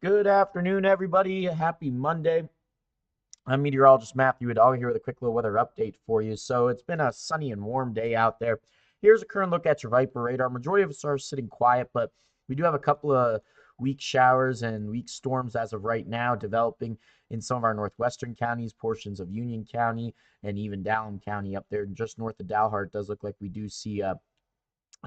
Good afternoon, everybody. Happy Monday. I'm meteorologist Matthew Hidalgo here with a quick little weather update for you. So it's been a sunny and warm day out there. Here's a current look at your Viper radar. Majority of us are sitting quiet, but we do have a couple of weak showers and weak storms as of right now developing in some of our northwestern counties, portions of Union County, and even Dallam County up there just north of Dalhart. It does look like we do see a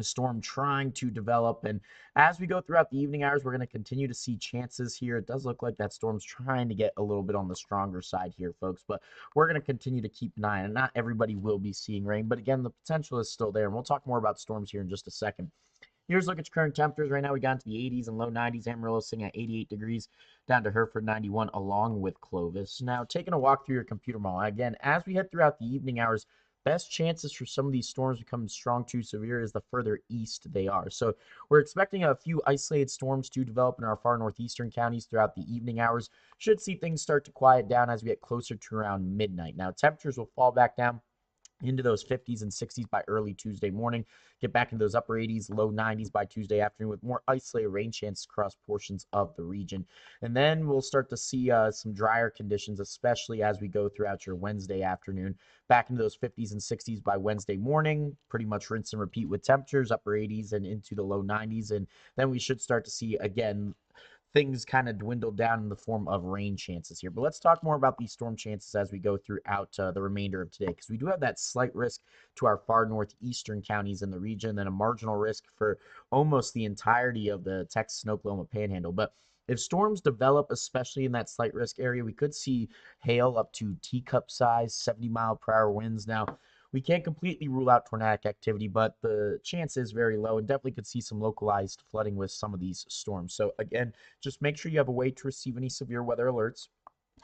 storm trying to develop. And as we go throughout the evening hours, we're going to continue to see chances here. It does look like that storm's trying to get a little bit on the stronger side here, folks. But we're going to continue to keep an eye on it. Not everybody will be seeing rain, but again, the potential is still there. And we'll talk more about storms here in just a second. Here's a look at your current temperatures. Right now, we got into the 80s and low 90s. Amarillo sitting at 88 degrees, down to Hereford 91, along with Clovis. Now, taking a walk through your computer model. Again, as we head throughout the evening hours, best chances for some of these storms becoming strong to severe is the further east they are. So we're expecting a few isolated storms to develop in our far northeastern counties throughout the evening hours. Should see things start to quiet down as we get closer to around midnight. Now, temperatures will fall back down into those 50s and 60s by early Tuesday morning. Get back into those upper 80s, low 90s by Tuesday afternoon with more isolated rain chances across portions of the region. And then we'll start to see some drier conditions, especially as we go throughout your Wednesday afternoon. Back into those 50s and 60s by Wednesday morning. Pretty much rinse and repeat with temperatures, upper 80s and into the low 90s. And then we should start to see, again, things kind of dwindle down in the form of rain chances here. But let's talk more about these storm chances as we go throughout the remainder of today, because we do have that slight risk to our far northeastern counties in the region, then a marginal risk for almost the entirety of the Texas and Oklahoma Panhandle. But if storms develop, especially in that slight risk area, we could see hail up to teacup size, 70-mile-per-hour winds. Now, we can't completely rule out tornadic activity, but the chance is very low and definitely could see some localized flooding with some of these storms. So again, just make sure you have a way to receive any severe weather alerts.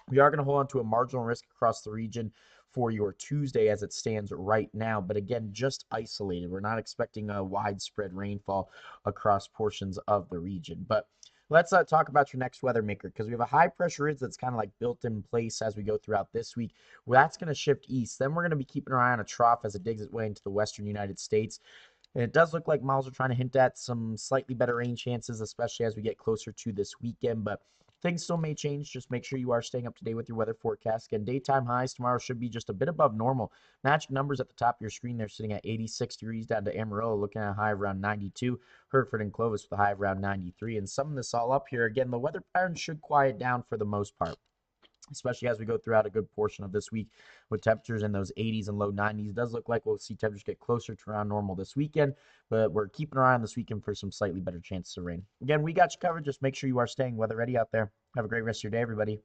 We are going to hold on to a marginal risk across the region for your Tuesday as it stands right now, but again, just isolated. We're not expecting a widespread rainfall across portions of the region. But let's talk about your next weather maker, because we have a high pressure ridge that's kind of like built in place as we go throughout this week. Well, that's going to shift east. Then we're going to be keeping our eye on a trough as it digs its way into the western United States. And it does look like models are trying to hint at some slightly better rain chances, especially as we get closer to this weekend. But things still may change. Just make sure you are staying up to date with your weather forecast. Again, daytime highs tomorrow should be just a bit above normal. Magic numbers at the top of your screen, they're sitting at 86 degrees down to Amarillo, looking at a high of around 92. Hereford and Clovis with a high of around 93. And summing this all up here, again, the weather pattern should quiet down for the most part, especially as we go throughout a good portion of this week with temperatures in those 80s and low 90s. It does look like we'll see temperatures get closer to around normal this weekend, but we're keeping our eye on this weekend for some slightly better chances of rain. Again, we got you covered. Just make sure you are staying weather ready out there. Have a great rest of your day, everybody.